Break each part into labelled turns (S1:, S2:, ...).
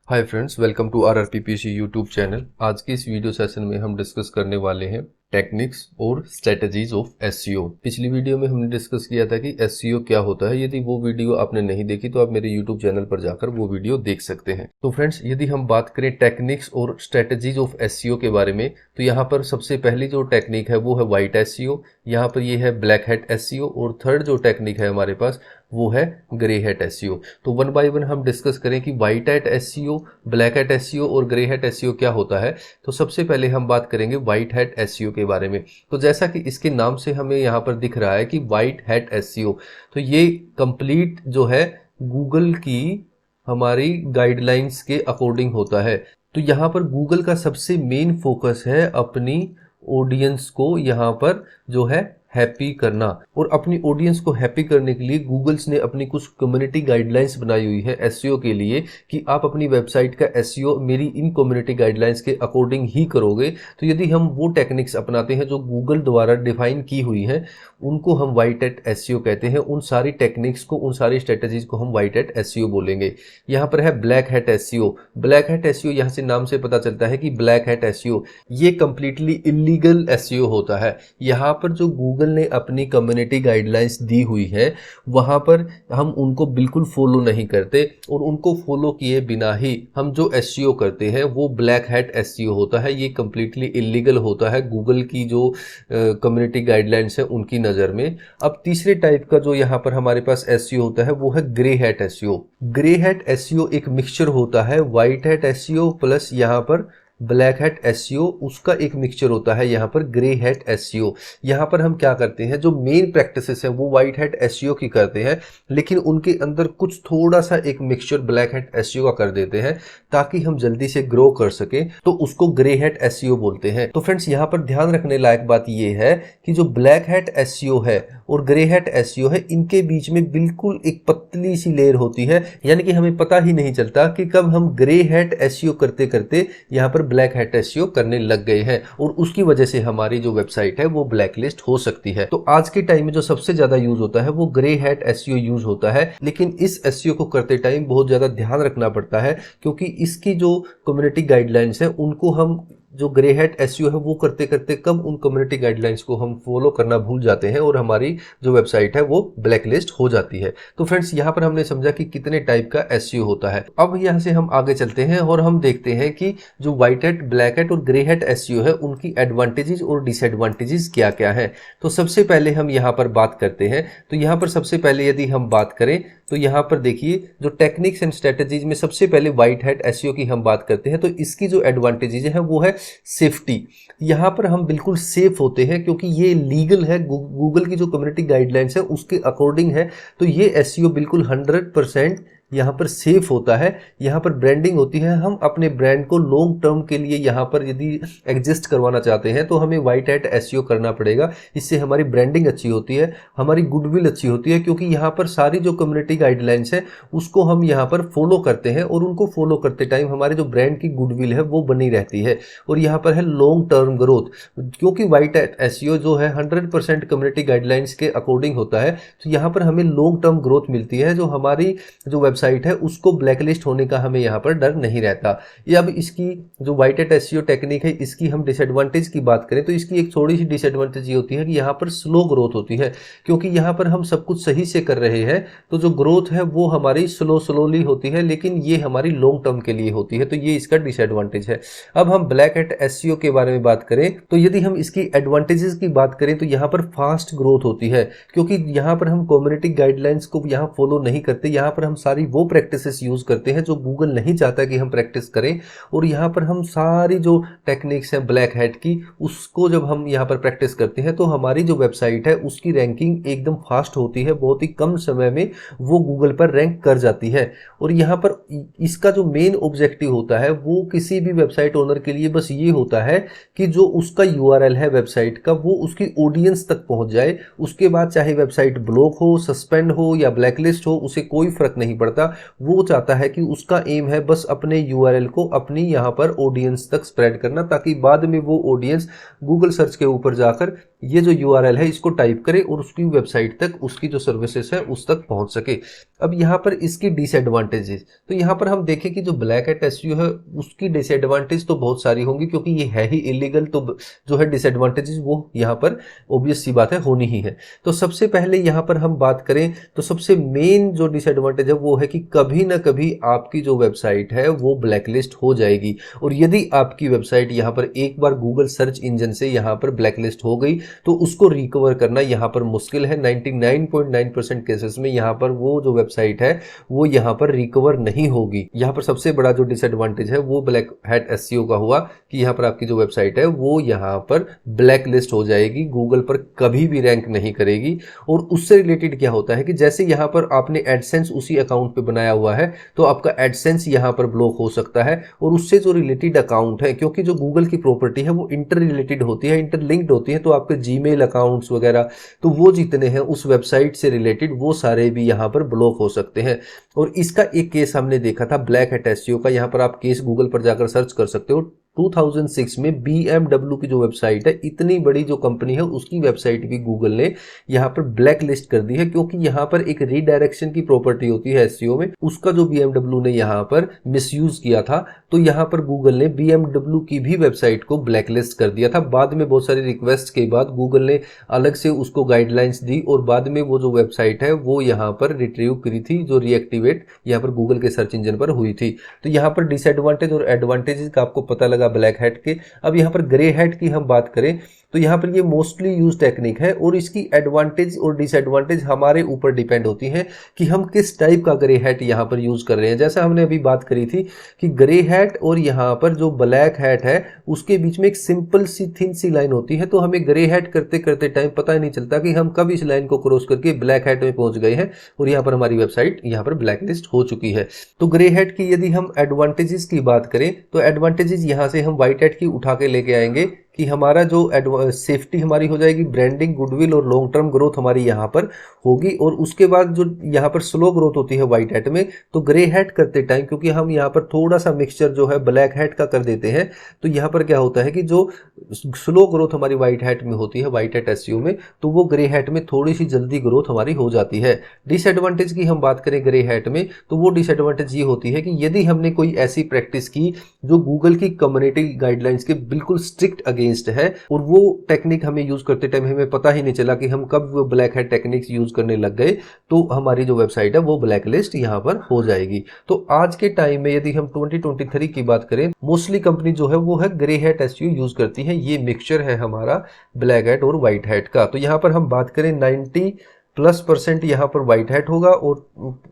S1: Hi friends, welcome to RRPPC YouTube channel. आज की इस वीडियो सेशन में हम डिस्कस करने वाले हैं टेक्निक्स और स्ट्रेटजीज ऑफ एसईओ। पिछली वीडियो में हमने डिस्कस किया था कि एसईओ क्या होता है। यदि वो वीडियो आपने नहीं देखी तो आप मेरे यूट्यूब चैनल पर जाकर वो वीडियो देख सकते हैं। तो फ्रेंड्स, यदि हम बात करें टेक्निक्स और स्ट्रेटजीज ऑफ एसईओ के बारे में, तो यहाँ पर सबसे पहली जो टेक्निक है वो है वाइट एसईओ। यहाँ पर ये है ब्लैक हैट एसईओ और थर्ड जो टेक्निक है हमारे पास वो है ग्रे हैट एसईओ। तो वन बाय वन हम डिस्कस करें कि white hat SEO, black hat SEO और ग्रे हैट एसईओ क्या होता है। तो सबसे पहले हम बात करेंगे व्हाइट हैट एसईओ के बारे में। तो जैसा कि इसके नाम से हमें यहाँ पर दिख रहा है कि व्हाइट हैट एसईओ, तो ये कंप्लीट जो है गूगल की हमारी गाइडलाइंस के अकॉर्डिंग होता है। तो यहाँ पर गूगल का सबसे मेन फोकस है अपनी ऑडियंस को यहाँ पर जो है हैप्पी करना, और अपनी ऑडियंस को हैप्पी करने के लिए गूगल्स ने अपनी कुछ कम्युनिटी गाइडलाइंस बनाई हुई है एसईओ के लिए कि आप अपनी वेबसाइट का एसईओ मेरी इन कम्युनिटी गाइडलाइंस के अकॉर्डिंग ही करोगे। तो यदि हम वो टेक्निक्स अपनाते हैं जो गूगल द्वारा डिफाइन की हुई हैं, उनको हम व्हाइट हैट एसईओ कहते हैं। उन सारी टेक्निक्स को, उन सारी स्ट्रेटेजीज को हम व्हाइट हैट एसईओ बोलेंगे। यहाँ पर है black hat SEO. Black hat SEO यहाँ से नाम से पता चलता है कि ब्लैक हैट एसईओ ये कंप्लीटली इलीगल एसईओ होता है। यहाँ पर जो गूगल ने अपनी कम्युनिटी गाइडलाइंस दी हुई है वहां पर हम उनको बिल्कुल फॉलो नहीं करते, और उनको फॉलो किए बिना ही हम जो एसईओ करते हैं वो ब्लैक हैट एसईओ होता है। ये कंप्लीटली इलीगल होता है गूगल की जो कम्युनिटी गाइडलाइंस है उनकी नज़र में। अब तीसरे टाइप का जो यहाँ पर हमारे पास एसईओ होता है वो है grey hat SEO. Grey hat SEO एक मिक्सचर होता है व्हाइट हैट एसईओ प्लस यहाँ पर ब्लैक हैट एसईओ, उसका एक मिक्सचर होता है यहाँ पर ग्रे हैट एसईओ। यहाँ पर हम क्या करते हैं, जो मेन प्रैक्टिसेस हैं वो व्हाइट हैट एसईओ की करते हैं, लेकिन उनके अंदर कुछ थोड़ा सा एक मिक्सचर ब्लैक हैट एसईओ का कर देते हैं ताकि हम जल्दी से ग्रो कर सके, तो उसको ग्रे हैट एसईओ बोलते हैं। तो फ्रेंड्स, यहाँ पर ध्यान रखने लायक बात ये है कि जो ब्लैक हैट एसईओ है और ग्रे हैट एसईओ है, इनके बीच में बिल्कुल एक पतली सी लेयर होती है, यानी कि हमें पता ही नहीं चलता कि कब हम ग्रे हैट एसईओ करते करते यहाँ पर ब्लैक हैट एसईओ करने लग गए हैं, और उसकी वजह से हमारी जो वेबसाइट है वो ब्लैकलिस्ट हो सकती है। तो आज के टाइम में जो सबसे ज्यादा यूज होता है वो ग्रे हैट एसईओ यूज होता है, लेकिन इस एसईओ को करते टाइम बहुत ज्यादा ध्यान रखना पड़ता है, क्योंकि इसकी जो कम्युनिटी गाइडलाइंस है उनको हम जो ग्रे हैट एसईओ है वो करते करते कब उन कम्युनिटी गाइडलाइंस को हम फॉलो करना भूल जाते हैं और हमारी जो वेबसाइट है वो ब्लैकलिस्ट हो जाती है। तो फ्रेंड्स, यहाँ पर हमने समझा कि कितने टाइप का एसईओ होता है। अब यहाँ से हम आगे चलते हैं और हम देखते हैं कि जो व्हाइट हैट, ब्लैक हैट और ग्रे हैट एसईओ है उनकी एडवांटेजेस और डिसएडवांटेजेस क्या क्या है। तो सबसे पहले हम यहाँ पर बात करते हैं। तो यहाँ पर सबसे पहले यदि हम बात करें तो यहाँ पर देखिए, जो टेक्निक्स एंड स्ट्रेटजीज में सबसे पहले व्हाइट हैट एसईओ की हम बात करते हैं, तो इसकी जो एडवांटेजेस है वो है सेफ्टी। यहाँ पर हम बिल्कुल सेफ होते हैं क्योंकि ये लीगल है, गूगल की जो कम्युनिटी गाइडलाइंस है उसके अकॉर्डिंग है। तो ये एसईओ बिल्कुल 100% यहाँ पर सेफ होता है। यहाँ पर ब्रांडिंग होती है, हम अपने ब्रांड को लॉन्ग टर्म के लिए यहाँ पर यदि एग्जिस्ट करवाना चाहते हैं तो हमें व्हाइट हैट एसईओ करना पड़ेगा। इससे हमारी ब्रांडिंग अच्छी होती है, हमारी गुडविल अच्छी होती है, क्योंकि यहाँ पर सारी जो कम्युनिटी गाइडलाइंस है उसको हम यहाँ पर फॉलो करते हैं, और उनको फॉलो करते टाइम हमारे जो ब्रांड की गुडविल है वो बनी रहती है। और यहाँ पर है लॉन्ग टर्म ग्रोथ, क्योंकि व्हाइट हैट एसईओ जो है 100% कम्युनिटी गाइडलाइंस के अकॉर्डिंग होता है, तो यहाँ पर हमें लॉन्ग टर्म ग्रोथ मिलती है। जो हमारी जो वेबसाइट है उसको ब्लैकलिस्ट होने का हमें यहाँ पर डर नहीं रहता। ये अब इसकी जो व्हाइट हैट एसईओ टेक्निक है इसकी हम डिसएडवांटेज की बात करें तो इसकी एक थोड़ी सी डिसएडवांटेज ये होती है कि यहाँ पर स्लो ग्रोथ होती है, क्योंकि यहाँ पर हम सब कुछ सही से कर रहे हैं तो जो ग्रोथ है वो हमारी स्लोली होती है, लेकिन ये हमारी लॉन्ग टर्म के लिए होती है। तो ये इसका डिसएडवांटेज है। अब हम ब्लैक हैट एसईओ के बारे में बात करें तो यदि हम इसकी एडवांटेजेस की बात करें तो यहाँ पर फास्ट ग्रोथ होती है, क्योंकि यहाँ पर हम कम्युनिटी गाइडलाइंस को यहाँ फॉलो नहीं करते। यहाँ पर हम सारी वो प्रैक्टिसेस यूज करते हैं जो गूगल नहीं चाहता कि हम प्रैक्टिस करें, और यहाँ पर हम सारी जो टेक्निक्स हैं ब्लैक हैट की उसको जब हम यहाँ पर प्रैक्टिस करते हैं तो हमारी जो वेबसाइट है उसकी रैंकिंग एकदम फास्ट होती है, बहुत ही कम समय में वो गूगल पर रैंक कर जाती है। और यहाँ पर इसका जो मेन ऑब्जेक्टिव होता है वो किसी भी वेबसाइट ओनर के लिए बस ये होता है कि जो उसका यूआरएल है वेबसाइट का वो उसकी ऑडियंस तक पहुंच जाए। उसके बाद चाहे वेबसाइट ब्लॉक हो, सस्पेंड हो या ब्लैकलिस्ट हो, उसे कोई फर्क नहीं पड़ता। चाहता, वो चाहता है कि उसका एम है बस अपने यूआरएल को अपनी यहाँ पर ऑडियंस तक स्प्रेड करना, ताकि बाद में वो ऑडियंस गूगल सर्च के ऊपर जाकर ये जो यूआरएल है इसको टाइप करे और उसकी वेबसाइट तक उसकी जो सर्विसेज है उस तक पहुंच सके। अब यहाँ पर इसकी डिसएडवांटेजेस, तो यहाँ पर हम देखें कि जो ब्लैक हैट एसईओ है उसकी डिसएडवांटेज तो बहुत सारी होंगी, क्योंकि ये है ही इलीगल, तो जो है डिसएडवांटेजेस वो यहाँ पर ऑब्वियस सी बात है होनी ही है। तो सबसे पहले यहाँ पर हम बात करें तो सबसे मेन जो डिसएडवांटेज है वो है कि कभी ना कभी आपकी जो वेबसाइट है वो ब्लैकलिस्ट हो जाएगी, और यदि आपकी वेबसाइट यहाँ पर एक बार गूगल सर्च इंजन से यहाँ पर ब्लैकलिस्ट हो गई तो उसको रिकवर करना यहाँ पर मुश्किल है। 99.9% केसेस में यहाँ पर वो जो वेबसाइट है वो यहाँ पर रिकवर नहीं होगी। यहाँ पर सबसे बड़ा जो डिसएडवांटेज है वो ब्लैक हैट एसईओ का हुआ कि यहाँ पर आपकी जो वेबसाइट है वो यहाँ पर ब्लैक लिस्ट हो जाएगी, गूगल पर कभी भी रैंक नहीं करेगी। और उससे रिलेटेड क्या होता है कि जैसे यहाँ पर आपने एडसेंस उसी अकाउंट पे बनाया हुआ है तो आपका एडसेंस यहाँ पर ब्लॉक हो सकता है, और उससे जो रिलेटेड अकाउंट है, क्योंकि जो गूगल की प्रॉपर्टी है वो इंटर रिलेटेड होती है, इंटरलिंक्ड होती है, तो आपके जीमेल अकाउंट्स वगैरह तो वो जितने हैं उस वेबसाइट से रिलेटेड वो सारे भी यहाँ पर ब्लॉक हो सकते हैं। और इसका एक केस हमने देखा था ब्लैक हैट एसईओ का, यहाँ पर आप केस गूगल पर जाकर सर्च कर सकते हो। 2006 में BMW की जो वेबसाइट है, इतनी बड़ी जो कंपनी है उसकी वेबसाइट भी गूगल ने यहाँ पर ब्लैक लिस्ट कर दी है, क्योंकि यहाँ पर एक रीडायरेक्शन की प्रॉपर्टी होती है एसईओ में, उसका जो BMW ने यहाँ पर मिसयूज किया था, तो यहाँ पर गूगल ने BMW की भी वेबसाइट को ब्लैक लिस्ट कर दिया था। बाद में बहुत सारी रिक्वेस्ट के बाद गूगल ने अलग से उसको गाइडलाइंस दी और बाद में वो जो वेबसाइट है वो यहाँ पर रिट्रीव करी थी, जो रीएक्टिवेट यहाँ पर गूगल के सर्च इंजन पर हुई थी। तो यहाँ पर डिसएडवांटेज और एडवांटेजेस का आपको पता लगा ब्लैक हैट के। अब यहाँ पर ग्रे हैट की हम बात करें तो यहाँ पर ये मोस्टली यूज टेक्निक है, और इसकी एडवांटेज और डिसएडवांटेज हमारे ऊपर डिपेंड होती है कि हम किस टाइप का ग्रे हैट यहाँ पर यूज कर रहे हैं। जैसा हमने अभी बात करी थी कि ग्रे हैट और यहाँ पर जो ब्लैक हैट है उसके बीच में एक सिंपल सी थिन सी लाइन होती है, तो हमें ग्रे हैट करते करते टाइम पता ही नहीं चलता कि हम कब इस लाइन को क्रॉस करके ब्लैक हैट में पहुंच गए हैं और यहाँ पर हमारी वेबसाइट यहाँ पर ब्लैक लिस्ट हो चुकी है। तो ग्रे हैट की यदि हम एडवांटेजेस की बात करें तो एडवांटेजेस यहाँ से हम व्हाइट हैट की उठा के लेके आएंगे कि हमारा जो सेफ्टी हमारी हो जाएगी, ब्रांडिंग, गुडविल और लॉन्ग टर्म ग्रोथ हमारी यहाँ पर होगी। और उसके बाद जो यहाँ पर स्लो ग्रोथ होती है व्हाइट हैट में, तो ग्रे हैट करते टाइम क्योंकि हम यहाँ पर थोड़ा सा मिक्सचर जो है ब्लैक हैट का कर देते हैं, तो यहाँ पर क्या होता है कि जो स्लो ग्रोथ हमारी व्हाइट हैट में होती है, व्हाइट हैट एसईओ में, तो वो ग्रे हैट में थोड़ी सी जल्दी ग्रोथ हमारी हो जाती है। डिसएडवांटेज की हम बात करें ग्रे हैट में, तो वो डिसएडवांटेज ये होती है कि यदि हमने कोई ऐसी प्रैक्टिस की जो गूगल की कम्युनिटी गाइडलाइंस के बिल्कुल स्ट्रिक्ट अगेंस्ट है, और वो टेक्निक हमें यूज करते टाइम हमें पता ही नहीं चला कि हम कब वो ब्लैक हैट टेक्निक्स यूज करने लग गए, तो हमारी जो वेबसाइट है वो ब्लैक लिस्ट यहाँ पर हो जाएगी। तो आज के टाइम में यदि हम 2023 की बात करें, मोस्टली कंपनी जो है वो है ग्रे हैट एसईओ यूज करती है। ये मिक्सचर है हमारा ब्लैक हैट और व्हाइट हैट का। तो यहाँ पर हम बात करें 90+% यहाँ पर व्हाइट हैट होगा और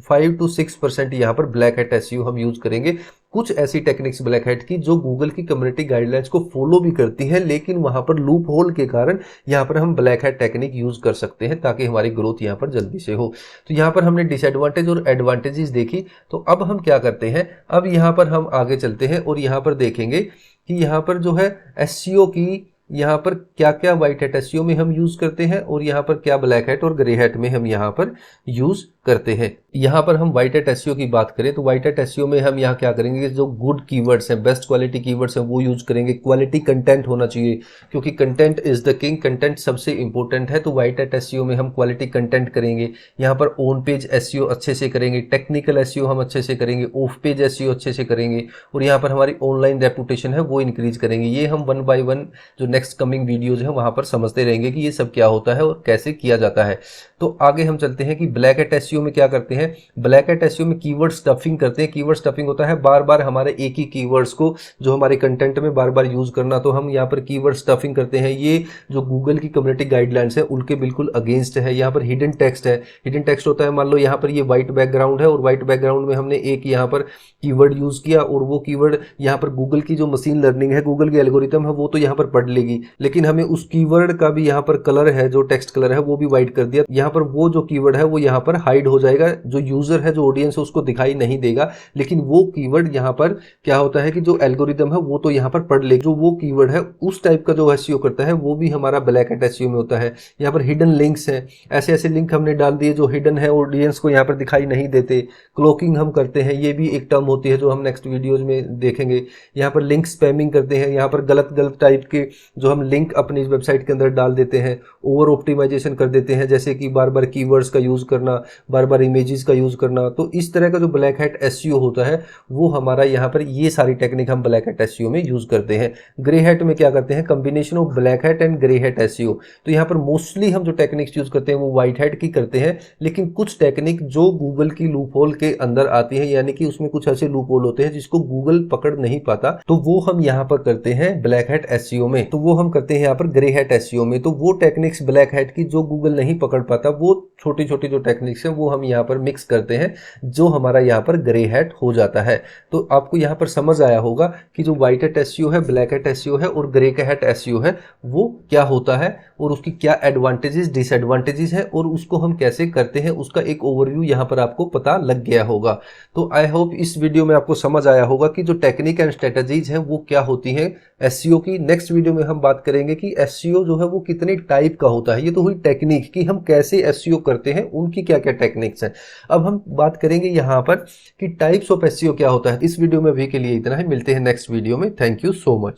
S1: 5 to 6% यहाँ पर ब्लैक हैट एसईओ हम यूज करेंगे। कुछ ऐसी टेक्निक्स ब्लैक हैट की जो गूगल की कम्युनिटी गाइडलाइंस को फॉलो भी करती हैं, लेकिन वहां पर लूप होल के कारण यहाँ पर हम ब्लैक हैट टेक्निक यूज कर सकते हैं ताकि हमारी ग्रोथ यहाँ पर जल्दी से हो। तो यहाँ पर हमने डिसएडवांटेज और एडवांटेजेस देखी। तो अब हम क्या करते हैं, अब यहाँ पर हम आगे चलते हैं और यहाँ पर देखेंगे कि यहाँ पर जो है एसईओ की यहाँ पर क्या क्या व्हाइट हैट एसईओ में हम यूज करते हैं और यहाँ पर क्या ब्लैक हैट और ग्रे हैट में हम यहाँ पर यूज करते हैं। यहाँ पर हम व्हाइट हैट एसईओ की बात करें तो व्हाइट हैट एसईओ में हम यहाँ क्या करेंगे, जो गुड कीवर्ड्स हैं, बेस्ट क्वालिटी कीवर्ड्स हैं वो यूज करेंगे। क्वालिटी कंटेंट होना चाहिए क्योंकि content is the king, content सबसे इंपॉर्टेंट है। तो व्हाइट हैट एसईओ में हम क्वालिटी कंटेंट करेंगे। यहाँ पर ऑन पेज एसईओ अच्छे से करेंगे, टेक्निकल एसईओ हम अच्छे से करेंगे, ऑफ पेज एसईओ अच्छे से करेंगे, और यहाँ पर हमारी ऑनलाइन रेपुटेशन है वो इंक्रीज करेंगे। ये हम 1 by 1 जो नेक्स्ट कमिंग वीडियोज है वहां पर समझते रहेंगे कि ये सब क्या होता है और कैसे किया जाता है। तो आगे हम चलते हैं कि ब्लैक हैट एसईओ में क्या करते हैं। ब्लैक हैट एसईओ में कीवर्ड स्टफिंग करते हैं। कीवर्ड स्टफिंग होता है बार बार हमारे एक ही कीवर्ड्स को जो हमारे कंटेंट में बार बार यूज करना, तो हम यहाँ पर कीवर्ड स्टफिंग करते हैं। ये जो गूगल की कम्युनिटी गाइडलाइंस है उनके बिल्कुल अगेंस्ट है। यहाँ पर हिडन टेक्स्ट है। हिडन टेक्स्ट होता है, मान लो यहाँ पर ये व्हाइट बैकग्राउंड है और व्हाइट बैकग्राउंड में हमने एक यहाँ पर कीवर्ड यूज किया और वो कीवर्ड यहाँ पर गूगल की जो मशीन लर्निंग है, गूगल की एल्गोरिथम है, वो तो यहाँ पर पढ़ लेगी, लेकिन हमें उस कीवर्ड का भी यहाँ पर कलर है, जो टेक्स्ट कलर है वो भी व्हाइट कर दिया। यहाँ पर वो जो कीवर्ड है वो यहाँ पर हाइड हाइड हो जाएगा, जो यूजर है, जो ऑडियंस है, उसको दिखाई नहीं देगा, लेकिन वो कीवर्ड यहाँ पर क्या होता है कि जो एल्गोरिदम है वो तो यहाँ पर पढ़ ले, जो वो कीवर्ड है उस टाइप का जो एसईओ करता है वो भी हमारा ब्लैक हैट एसईओ में होता है। यहाँ पर हिडन लिंक्स हैं, ऐसे ऐसे लिंक हमने डाल दिए जो हिडन है, ऑडियंस को यहाँ पर दिखाई नहीं देते। क्लोकिंग हम करते हैं, ये भी एक टर्म होती है जो हम नेक्स्ट वीडियोज में देखेंगे। यहाँ पर लिंक स्पैमिंग करते हैं, यहाँ पर गलत गलत टाइप के जो हम लिंक अपनी वेबसाइट के अंदर डाल देते हैं। ओवर ऑप्टिमाइजेशन कर देते हैं, जैसे कि बार बार कीवर्ड्स का यूज करना, बार बार इमेजेस का यूज करना। तो इस तरह का जो ब्लैक हैट एसईओ होता है वो हमारा यहाँ पर, ये सारी टेक्निक हम ब्लैक हैट एसईओ में यूज करते हैं। ग्रे हैट में क्या करते हैं, combination of black hat and grey hat SEO. तो यहाँ पर मोस्टली हम जो टेक्निक्स यूज करते हैं वो व्हाइट हैट की करते हैं, लेकिन कुछ टेक्निक जो गूगल की लूप होल के अंदर आती है, यानी कि उसमें कुछ ऐसे लूप होल होते हैं जिसको गूगल पकड़ नहीं पाता, तो वो हम यहाँ पर करते हैं ब्लैक हैट एसईओ में। तो वो हम करते हैं यहाँ पर ग्रे हैट एसईओ में। तो वो टेक्निक्स ब्लैक हैट की जो गूगल नहीं पकड़ पाता, वो छोटी छोटी जो टेक्निक्स है वो हम यहाँ पर मिक्स करते हैं, जो हमारा यहाँ पर ग्रे हैट हो जाता है। तो आपको यहाँ पर समझ आया होगा कि जो व्हाइट हैट एसईओ है, ब्लैक हैट एसईओ है और ग्रे हैट एसईओ है, वो क्या होता है और उसकी क्या एडवांटेजेस डिसएडवांटेजेस है और उसको हम कैसे करते हैं, उसका एक ओवरव्यू यहाँ पर आपको पता लग गया होगा। तो आई होप इस वीडियो में आपको समझ आया होगा कि जो टेक्निक एंड स्ट्रेटजीज हैं वो क्या होती हैं एसईओ की। नेक्स्ट वीडियो में हम बात करेंगे कि एसईओ जो है वो कितने टाइप का होता है। ये तो हुई टेक्निक कि हम कैसे एसईओ करते हैं, उनकी क्या क्या टेक्निक्स हैं। अब हम बात करेंगे यहाँ पर कि टाइप्स ऑफ एसईओ क्या होता है। इस वीडियो में अभी के लिए इतना ही, मिलते हैं नेक्स्ट वीडियो में। Thank you so much.